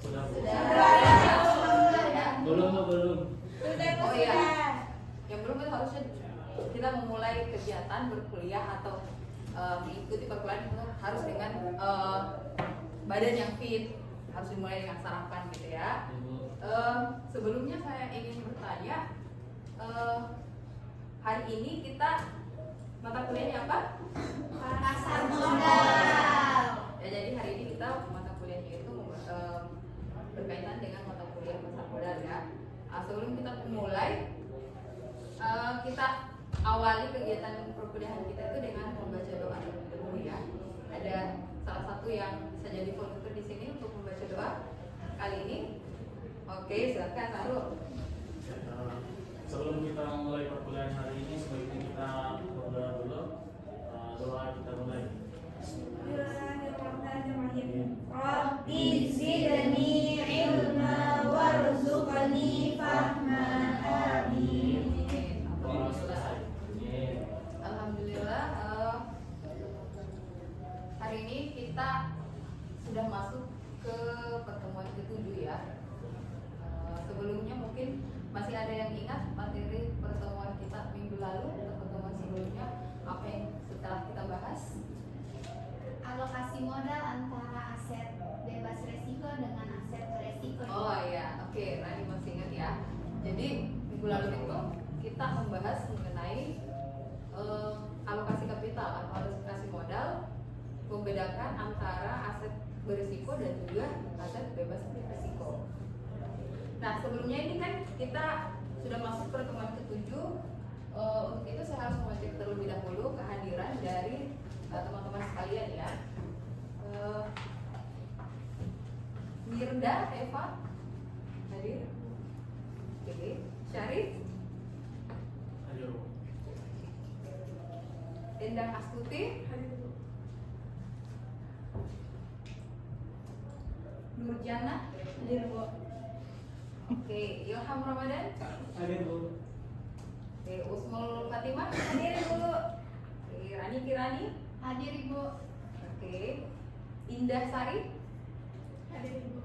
Sudah. Sudah. Belum. Oh iya. Yang belum itu harusnya kita memulai kegiatan berkuliah atau mengikuti perkuliahan itu harus dengan badan yang fit, harus dimulai dengan sarapan gitu ya. Sebelumnya saya ingin bertanya, hari ini kita mata kuliahnya apa? Pasar modal. Ya, jadi hari ini kita mata kuliahnya itu berkaitan dengan mata kuliah pasar modal ya. Sebelum kita mulai, kita awali kegiatan perkuliahan kita itu dengan membaca doa terlebih dahulu ya. Ada salah satu yang bisa jadi volunteer di sini untuk membaca doa kali ini. Oke, silakan Sarul. Sebelum kita mulai perkuliahan hari ini, sebaiknya kita berdoa dulu. Doa kita mulai. Bismillahirrahmanirrahim. Rabbi zidni ilma warzuqni fahma. Amin. Doa selesai. Alhamdulillah, hari ini kita sudah masuk ke pertemuan ke-7 ya. Sebelumnya mungkin masih ada yang ingat materi pertemuan kita minggu lalu atau pertemuan sebelumnya, apa yang setelah kita bahas? Alokasi modal antara aset bebas resiko dengan aset beresiko. Oh iya, oke, Rani masih ingat ya. Jadi minggu lalu itu kita membahas mengenai alokasi kapital atau alokasi modal, membedakan antara aset berisiko dan juga aset bebas risiko. Nah, sebelumnya ini kan kita sudah masuk pertemuan ke-7. Untuk itu saya harus mengecek terlebih dahulu kehadiran dari teman-teman sekalian ya. Mirda, Eva hadir. Oke, Syarif, Ayo. Endang Astuti hadir. Nurjana hadir, Bu. Oke, Ilham Ramadan Hadir, Bu. Oke, Usmul Fatimah Hadir, Bu. Oke, Rani Kirani. Hadir, Ibu. Oke, Indah Sari. Hadir, Ibu.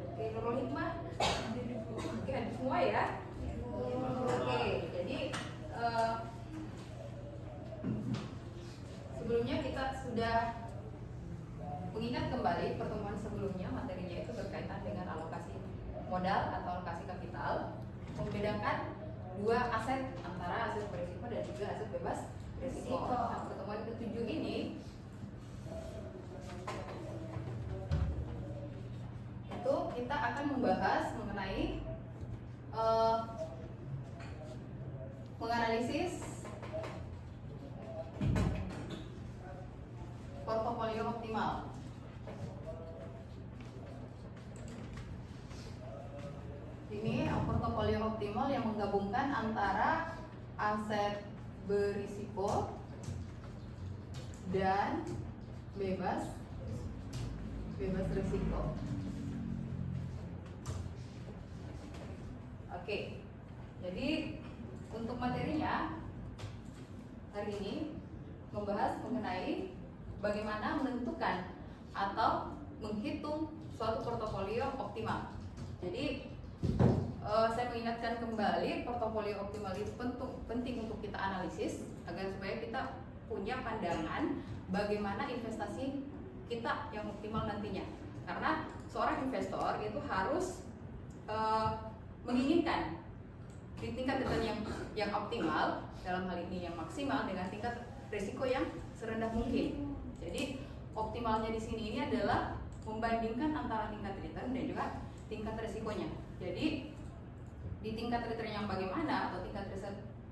Oke, Nurul Hikmah. Hadir, Ibu. Oke, hadir semua ya. Oke, jadi sebelumnya kita sudah mengingat kembali pertemuan sebelumnya, materinya itu berkaitan dengan alokasi modal atau alokasi kapital, membedakan dua aset antara aset berisiko dan juga aset bebas risiko. Nah, pertemuan ke-7 ini itu kita akan membahas mengenai menganalisis portofolio optimal. Ini portofolio optimal yang menggabungkan antara aset berisiko dan bebas risiko. Oke, jadi untuk materinya hari ini membahas mengenai bagaimana menentukan atau menghitung suatu portofolio optimal. Jadi saya mengingatkan kembali, portofolio optimal itu penting untuk kita analisis agar supaya kita punya pandangan bagaimana investasi kita yang optimal nantinya. Karena seorang investor itu harus menginginkan di tingkat return yang optimal, dalam hal ini yang maksimal dengan tingkat risiko yang serendah mungkin. Jadi optimalnya di sini ini adalah membandingkan antara tingkat return dan juga tingkat risikonya. Jadi di tingkat return yang bagaimana atau tingkat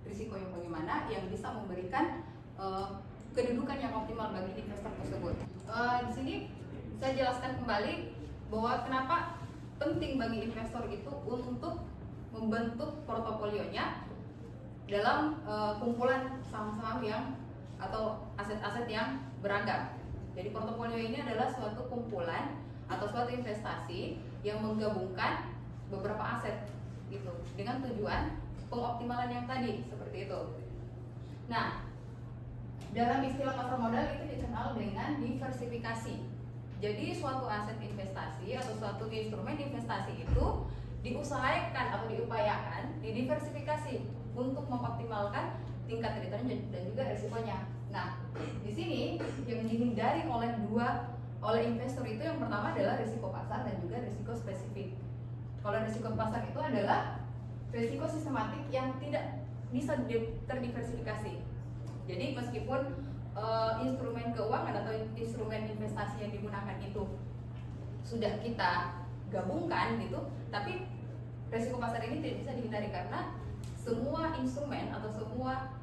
risiko yang bagaimana yang bisa memberikan kedudukan yang optimal bagi investor tersebut. Di sini saya jelaskan kembali bahwa kenapa penting bagi investor itu untuk membentuk portofolionya dalam kumpulan saham-saham yang atau aset-aset yang beragam. Jadi portofolio ini adalah suatu kumpulan atau suatu investasi yang menggabungkan beberapa aset gitu dengan tujuan pengoptimalan yang tadi seperti itu. Nah, dalam istilah pasar modal itu dikenal dengan diversifikasi. Jadi suatu aset investasi atau suatu instrumen investasi itu diusahakan atau diupayakan didiversifikasi untuk mengoptimalkan tingkat return dan juga risikonya. Nah, di sini yang dihindari oleh investor itu yang pertama adalah risiko pasar dan juga risiko spesifik. Kalau risiko pasar itu adalah risiko sistematik yang tidak bisa terdiversifikasi. Jadi meskipun instrumen keuangan atau instrumen investasi yang digunakan itu sudah kita gabungkan gitu, tapi risiko pasar ini tidak bisa dihindari karena semua instrumen atau semua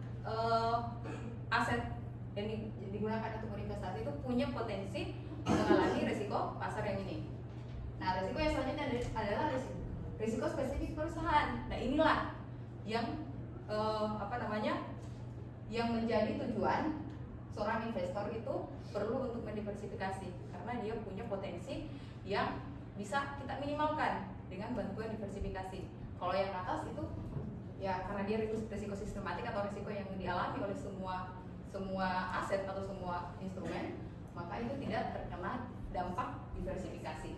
aset yang digunakan untuk berinvestasi itu punya potensi mengalami risiko pasar yang ini. Nah, risiko yang selanjutnya adalah risiko spesifik perusahaan. Nah, inilah yang yang menjadi tujuan seorang investor itu perlu untuk mendiversifikasi karena dia punya potensi yang bisa kita minimalkan dengan bantuan diversifikasi. Kalau yang atas itu ya karena dia risiko sistematik atau risiko yang dialami oleh semua aset atau semua instrumen, maka itu tidak terkena dampak diversifikasi.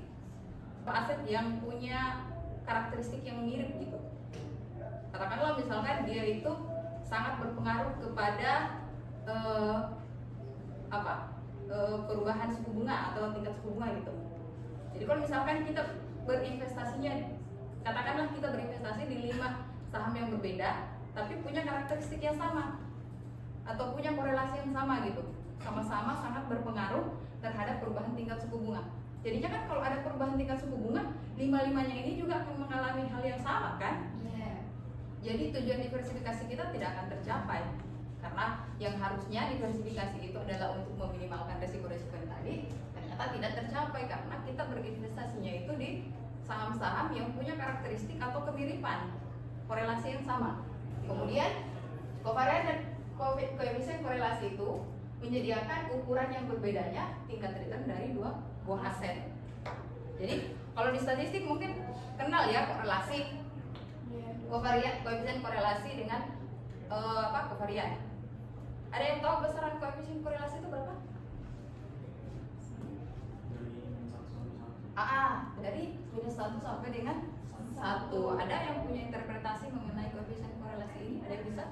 Aset yang punya karakteristik yang mirip gitu. Katakanlah misalkan dia itu sangat berpengaruh kepada perubahan suku bunga atau tingkat suku bunga gitu. Jadi kalau misalkan kita berinvestasinya, katakanlah kita berinvestasi di 5 saham yang berbeda, tapi punya karakteristik yang sama atau punya korelasi yang sama gitu, sama-sama sangat berpengaruh terhadap perubahan tingkat suku bunga. Jadinya kan kalau ada perubahan tingkat suku bunga, 5-5-nya ini juga akan mengalami hal yang sama kan? Jadi tujuan diversifikasi kita tidak akan tercapai karena yang harusnya diversifikasi itu adalah untuk meminimalkan resiko-resiko yang tadi ternyata tidak tercapai karena kita berinvestasinya itu di saham-saham yang punya karakteristik atau kemiripan korelasi yang sama. Kemudian kovarian dan koefisien korelasi itu menyediakan ukuran yang berbedanya tingkat return dari dua buah aset. Jadi kalau di statistik mungkin kenal ya korelasi kovarian, koefisien korelasi dengan kovarian. Ada yang tahu besaran koefisien korelasi itu berapa? Dari -1 sampai dengan 1. Ada yang punya interpretasi mengenai koefisien korelasi ini? Ada yang bisa?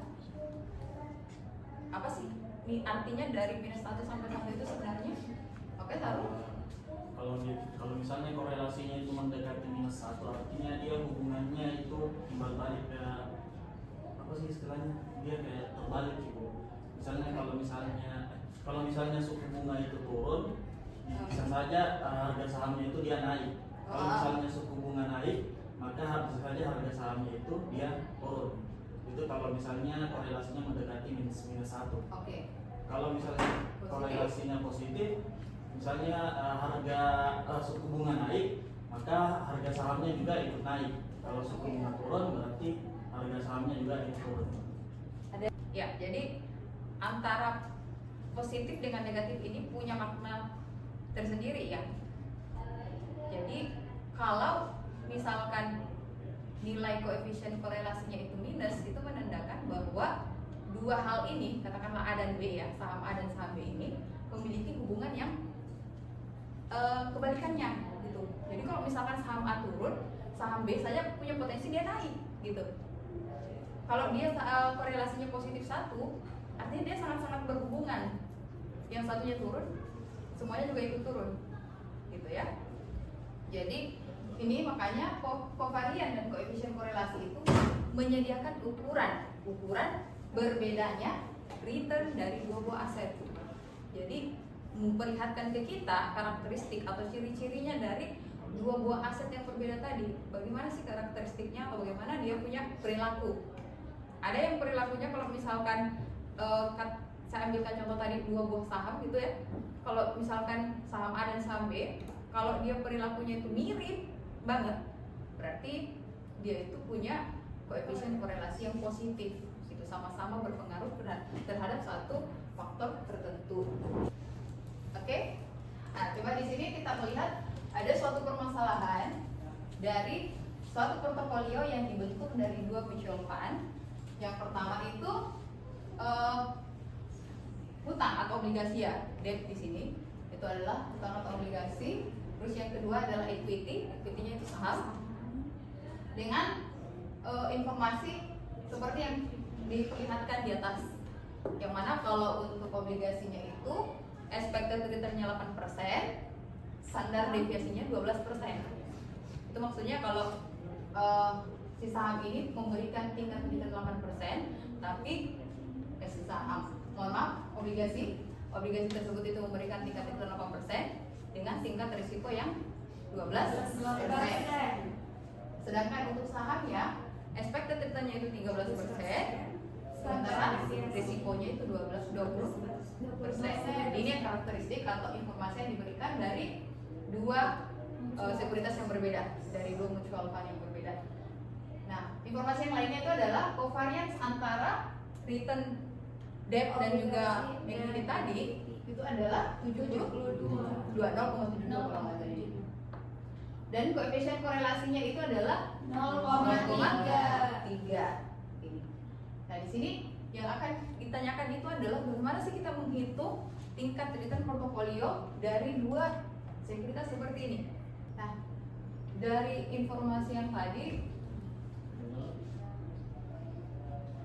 Apa sih? Ini artinya dari -1 sampai 1 itu sebenarnya? Oke, taruh. Kalau misalnya korelasinya itu mendekati -1, artinya dia hubungannya itu timbal balik ke apa sih istilahnya? Dia kayak terbalik gitu. Misalnya kalau misalnya suku bunga itu turun, bisa saja harga sahamnya itu dia naik. Kalau misalnya suku bunga naik, maka bisa saja harga sahamnya itu dia turun. Itu kalau misalnya korelasinya mendekati -1. Oke. Kalau misalnya korelasinya positif, misalnya harga suku bunga naik, maka harga sahamnya juga ikut naik. Kalau suku bunga turun, berarti harga sahamnya juga ikut turun. Ya, jadi antara positif dengan negatif ini punya makna tersendiri ya. Jadi kalau misalkan nilai koefisien korelasinya itu minus, itu menandakan bahwa dua hal ini, katakanlah A dan B ya, saham A dan saham B ini memiliki hubungan yang kebalikannya gitu. Jadi kalau misalkan saham A turun, saham B saja punya potensi dia naik gitu. Kalau dia korelasinya positif 1, artinya dia sangat-sangat berhubungan. Yang satunya turun, semuanya juga ikut turun gitu ya. Jadi ini makanya kovarian dan koefisien korelasi itu menyediakan ukuran berbedanya return dari dua buah aset. Jadi memperlihatkan ke kita karakteristik atau ciri-cirinya dari dua buah aset yang berbeda tadi. Bagaimana sih karakteristiknya atau bagaimana dia punya perilaku. Ada yang perilakunya kalau misalkan saya ambilkan contoh tadi dua buah saham gitu ya. Kalau misalkan saham A dan saham B, kalau dia perilakunya itu mirip banget, berarti dia itu punya koefisien korelasi yang positif. Itu sama-sama berpengaruh terhadap satu faktor tertentu. Oke? Nah, coba di sini kita melihat ada suatu permasalahan dari suatu portofolio yang dibentuk dari dua mutual fund. Yang pertama itu hutang atau obligasi ya, debt di sini. Itu itu adalah utang atau obligasi. Terus yang kedua adalah equity, equity-nya itu saham. Dengan informasi seperti yang diperlihatkan di atas. Yang mana kalau untuk obligasinya itu expected return-nya 8%, standar deviasinya 12%. Itu maksudnya kalau si saham ini memberikan tingkat return 8%, tapi si saham, mohon maaf, obligasi tersebut itu memberikan tingkat return 8% dengan tingkat risiko yang 12%. Sedangkan untuk saham ya, expected return-nya itu 13%, sementara risikonya itu 20%. Jadi ini karakteristik atau informasi yang diberikan dari dua sekuritas yang berbeda, dari dua mutual fund yang berbeda. Nah, informasi yang lainnya itu adalah covariance antara return debt dan juga equity tadi itu adalah 0,72 kalau nggak tadi. Dan koefisien korelasinya itu adalah 0,3. Ini. Nah, di sini yang akan ditanyakan itu adalah bagaimana sih kita menghitung tingkat return portofolio dari dua sekuritas seperti ini. Nah, dari informasi yang tadi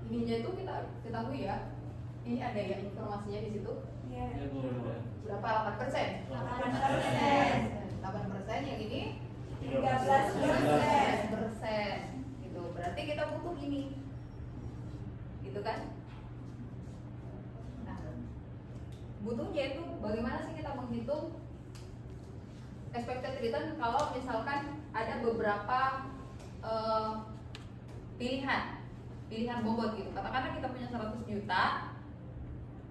ininya itu kita ketahui ya. Ini ada ya informasinya di situ. Berapa? 8%. 8% yang ini 13%. Gitu. Berarti kita butuh ini. Gitu kan? Nah, butuhnya itu bagaimana sih kita menghitung expected return kalau misalkan ada beberapa pilihan bobot gitu. Katakanlah kita punya 100 juta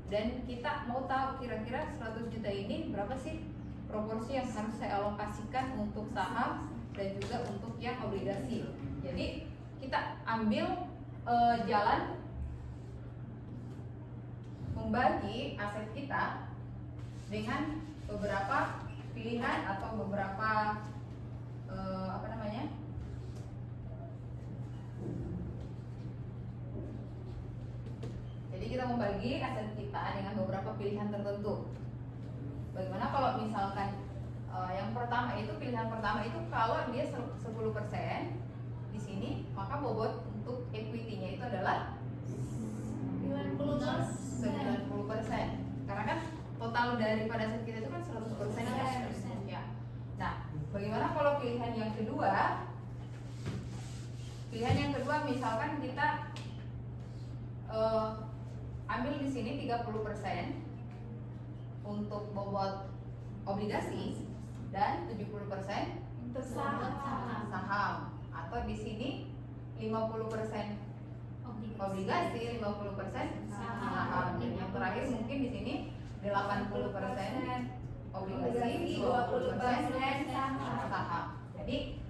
dan kita mau tahu kira-kira 100 juta ini berapa sih proporsi yang harus saya alokasikan untuk saham dan juga untuk yang obligasi. Jadi kita ambil jalan membagi aset kita dengan beberapa pilihan atau beberapa Jadi kita membagi aset kita dengan beberapa pilihan tertentu. Bagaimana kalau misalkan yang pertama itu pilihan pertama itu kalau dia 10% di sini, maka bobot untuk equity-nya itu adalah 90%. Karena kan total daripada aset kita itu kan 100% ya. Nah, bagaimana kalau pilihan yang kedua? Pilihan yang kedua misalkan kita ambil di sini 30% untuk bobot obligasi dan 70% Untuk saham. Atau di sini 50% obligasi, 50% saham. Dan yang terakhir mungkin di sini 80% obligasi, 20% saham. Jadi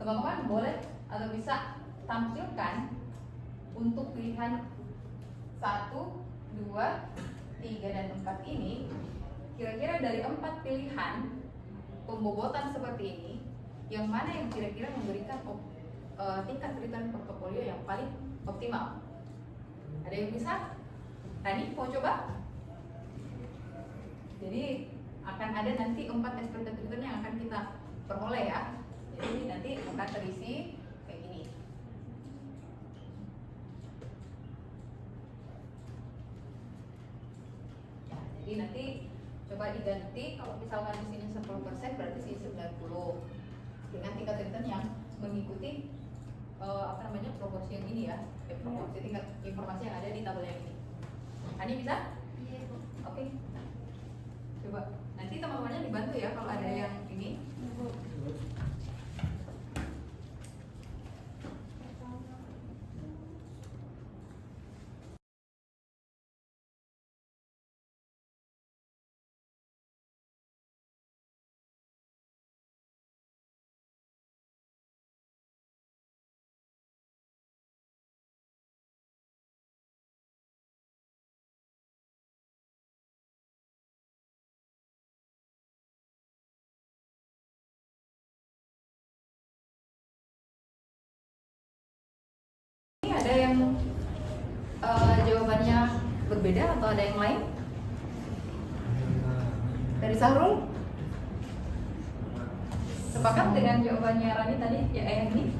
teman-teman boleh atau bisa tampilkan untuk pilihan 1, 2, 3, dan 4 ini, kira-kira dari 4 pilihan pembobotan seperti ini, yang mana yang kira-kira memberikan tingkat return portofolio yang paling optimal? Ada yang bisa? Tani mau coba? Jadi akan ada nanti 4 expected return yang akan kita peroleh ya. Jadi nanti akan terisi kayak gini. Ya, jadi nanti coba diganti, kalau misalkan di sini 10% berarti sini 90 dengan tingkat return yang mengikuti proporsi yang ini ya, proporsi tingkat informasi yang ada di tabel yang ini. Ani bisa? Iya, Bu. Oke. Coba nanti teman-temannya dibantu ya kalau ada yang ini. Ini ada yang jawabannya berbeda atau ada yang lain? Dari Sahrul? Sepakat dengan jawabannya Rani tadi ya ini?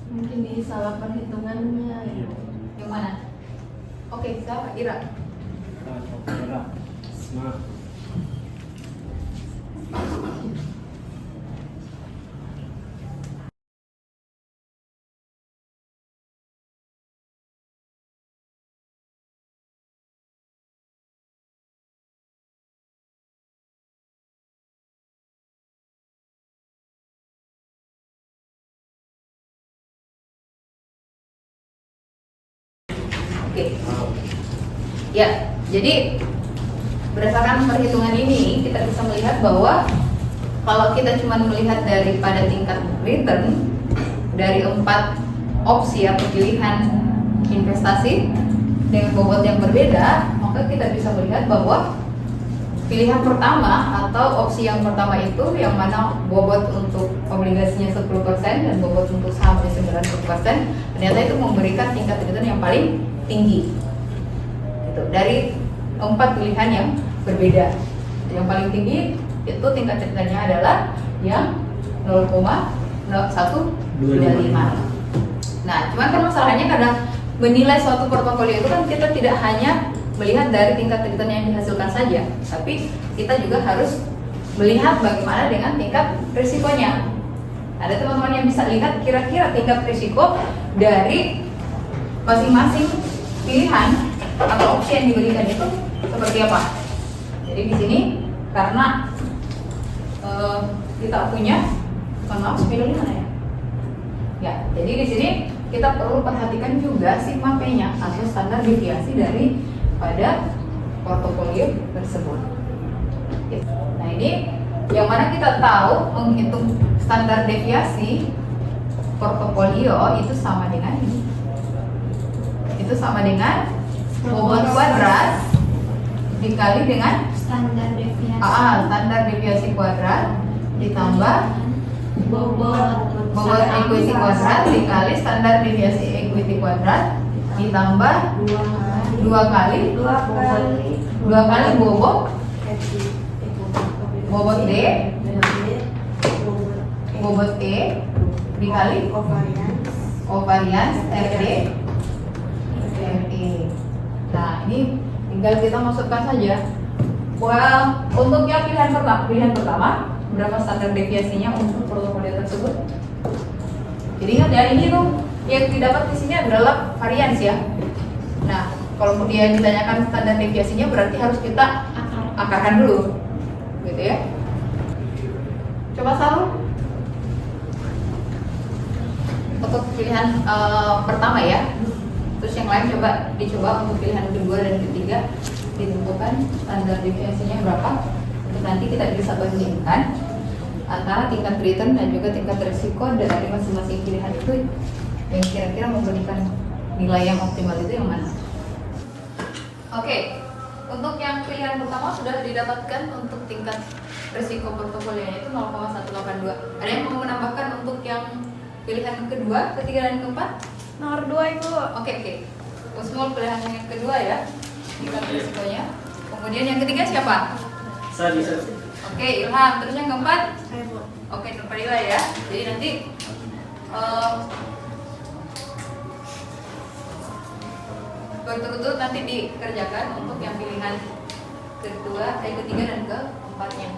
Mungkin di salah perhitungannya ya. Yang mana? Oke, siapa? Ira. Oke. Ya, jadi berdasarkan perhitungan ini kita bisa melihat bahwa kalau kita cuma melihat daripada tingkat return dari 4 opsi atau pilihan investasi dengan bobot yang berbeda, maka kita bisa melihat bahwa pilihan pertama atau opsi yang pertama itu yang mana bobot untuk obligasinya 10% dan bobot untuk sahamnya 90%, ternyata itu memberikan tingkat return yang paling tinggi. Gitu. Dari 4 pilihan yang berbeda. Yang paling tinggi itu tingkat returnnya adalah yang 0,0125. Nah, cuman kan masalahnya kadang menilai suatu portofolio itu kan kita tidak hanya melihat dari tingkat return yang dihasilkan saja, tapi kita juga harus melihat bagaimana dengan tingkat risikonya. Ada teman-teman yang bisa lihat kira-kira tingkat risiko dari masing-masing pilihan atau opsi yang diberikan itu seperti apa. Jadi di sini karena kita punya, maaf, spidolnya mana ya? Ya, jadi di sini kita perlu perhatikan juga sigma P-nya atau standar deviasi dari pada portofolio tersebut. Nah, ini yang mana kita tahu menghitung standar deviasi portofolio itu sama dengan ini. Itu sama dengan bobot kuadrat dikali dengan Standar deviasi. standar deviasi kuadrat ditambah bobot equity kuadrat dikali standar deviasi equity kuadrat ditambah dua kali bobot D bobot E dikali covariance RD RE. Nah, ini tinggal kita masukkan saja. Well, untuk yang pilihan pertama berapa standar deviasinya untuk portofolio tersebut? Jadi ingat ya, ini tuh yang didapat di sini adalah varians ya. Nah, kalau kemudian ditanyakan standar deviasinya berarti harus kita akarkan dulu, gitu ya. Coba Sarul untuk pilihan pertama ya. Terus yang lain dicoba untuk pilihan kedua dan ketiga ditentukan standar deviasinya berapa. Untuk nanti kita bisa bandingkan antara tingkat return dan juga tingkat risiko dari masing-masing pilihan itu yang kira-kira memberikan nilai yang optimal itu yang mana. Oke, untuk yang pilihan pertama sudah didapatkan untuk tingkat risiko portofolionya itu 0,182. Ada yang mau menambahkan untuk yang pilihan kedua, ketiga dan keempat? Nomor 2 itu. Oke. Usmul pilihan yang kedua ya, tingkat risikonya. Kemudian yang ketiga siapa? Saya bisa. Oke, Ilham. Terus yang keempat? Oke, Nurfadila ya. Jadi nanti berturut-turut nanti dikerjakan untuk yang pilihan kedua, ketiga dan keempatnya.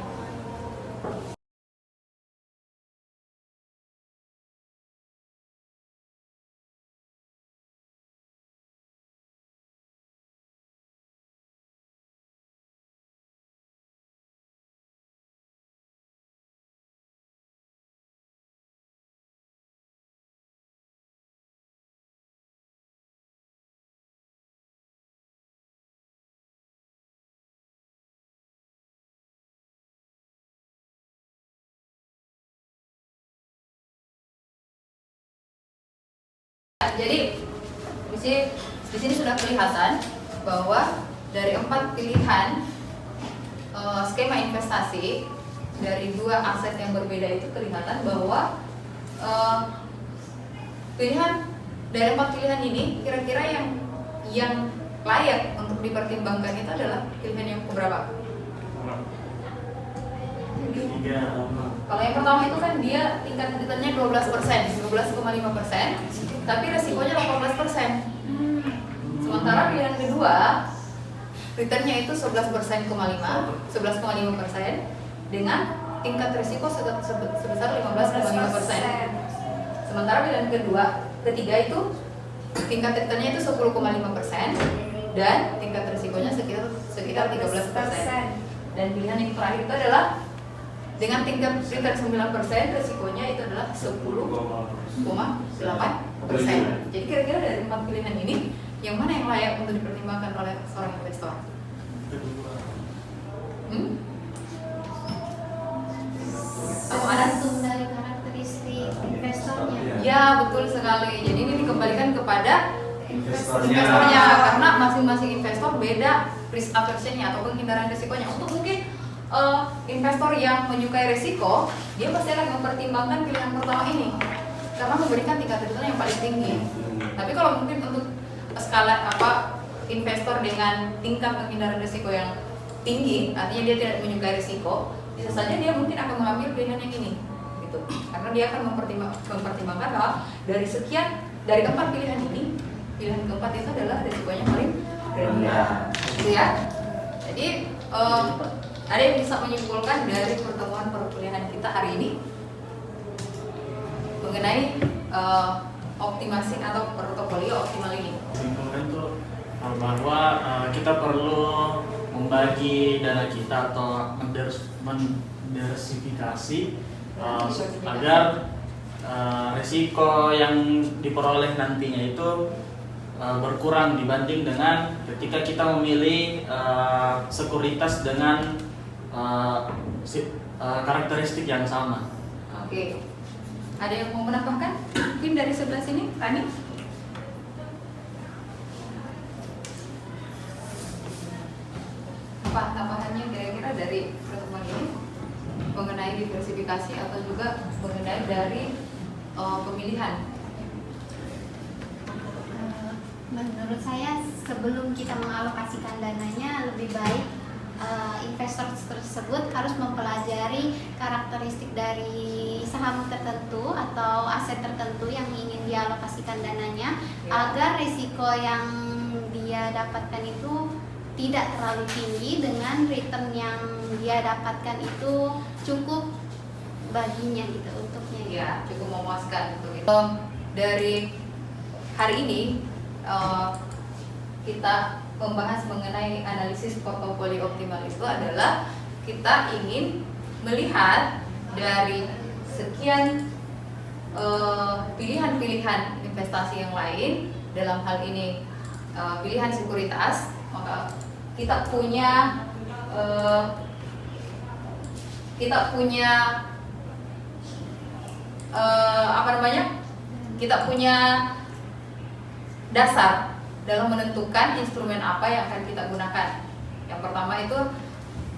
Jadi di sini sudah kelihatan bahwa dari 4 pilihan skema investasi dari 2 aset yang berbeda itu kelihatan bahwa pilihan dari 4 pilihan ini kira-kira yang layak untuk dipertimbangkan itu adalah pilihan yang keberapa? Kalau yang pertama itu kan dia tingkat returnnya 12%, tapi resikonya 18%. Sementara pilihan kedua returnnya itu 11,5% dengan tingkat risiko sebesar 15,5%. Sementara pilihan ketiga itu tingkat returnnya itu 10,5% dan tingkat risikonya sekitar 13%. Dan pilihan yang terakhir itu adalah dengan tingkat return 9%, risikonya itu adalah 10,8%. Jadi kira-kira dari 4 pilihan ini, yang mana yang layak untuk dipertimbangkan oleh seorang investor? Tergantung dari karakteristik investornya. Ya, betul sekali. Jadi ini dikembalikan kepada investornya karena masing-masing investor beda risk aversion-nya atau penghindaran risikonya. Untuk mungkin investor yang menyukai risiko, dia pasti akan mempertimbangkan pilihan pertama ini karena memberikan tingkat return yang paling tinggi. Tapi kalau mungkin untuk skala investor dengan tingkat penghindaran risiko yang tinggi, artinya dia tidak menyukai risiko, bisa saja dia mungkin akan mengambil pilihan yang ini, gitu. Karena dia akan mempertimbangkan bahwa dari keempat pilihan ini, pilihan keempat itu adalah risikonya paling rendah, gitu ya. Jadi ada yang bisa menyimpulkan dari pertemuan perkuliahan kita hari ini mengenai optimasi atau portofolio optimal ini? Simpulkan tuh bahwa kita perlu membagi dana kita atau mendiversifikasi agar risiko yang diperoleh nantinya itu berkurang dibanding dengan ketika kita memilih sekuritas dengan karakteristik yang sama. Oke. Ada yang mau menambahkan? Mungkin dari sebelah sini, Rani? Apa tambahannya kira-kira dari pertemuan ini mengenai diversifikasi atau juga mengenai dari pemilihan? Menurut saya sebelum kita mengalokasikan dananya lebih baik investor tersebut harus mempelajari karakteristik dari saham tertentu atau aset tertentu yang ingin dialokasikan dananya, agar risiko yang dia dapatkan itu tidak terlalu tinggi dengan return yang dia dapatkan itu cukup baginya gitu untuknya. Ya, cukup memuaskan untuk itu. Dari hari ini kita membahas mengenai analisis portofolio optimal itu adalah kita ingin melihat dari sekian pilihan-pilihan investasi yang lain, dalam hal ini pilihan sekuritas, maka kita punya kita punya dasar dalam menentukan instrumen apa yang akan kita gunakan. Yang pertama itu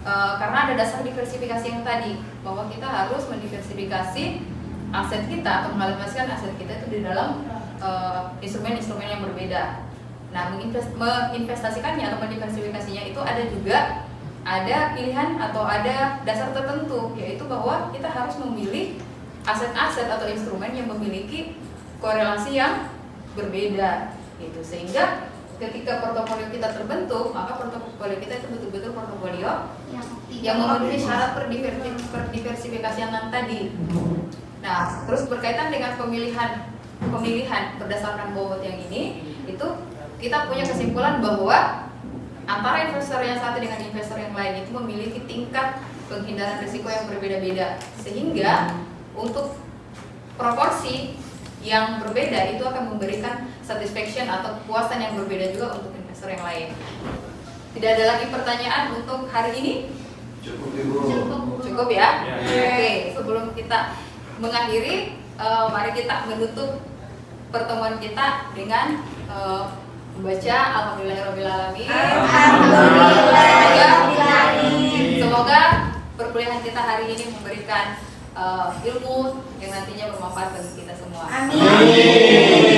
karena ada dasar diversifikasi yang tadi, bahwa kita harus mendiversifikasi aset kita atau mengalokasikan aset kita itu di dalam instrumen-instrumen yang berbeda. Nah, menginvestasikannya atau mendiversifikasinya itu ada pilihan atau ada dasar tertentu, yaitu bahwa kita harus memilih aset-aset atau instrumen yang memiliki korelasi yang berbeda gitu. Sehingga ketika portofolio kita terbentuk, maka portofolio kita itu betul-betul portofolio yang memenuhi syarat perdiversifikasian yang tadi. Nah, terus berkaitan dengan pemilihan berdasarkan bobot yang ini, itu kita punya kesimpulan bahwa antara investor yang satu dengan investor yang lain itu memiliki tingkat penghindaran risiko yang berbeda-beda, sehingga untuk proporsi yang berbeda itu akan memberikan satisfaction atau kepuasan yang berbeda juga untuk investor yang lain. Tidak ada lagi pertanyaan untuk hari ini? Cukup ya? Oke, sebelum kita mengakhiri, mari kita menutup pertemuan kita dengan membaca Alhamdulillahirrahmanirrahim. Semoga perkuliahan kita hari ini memberikan ilmu yang nantinya bermanfaat bagi kita semua. Amin.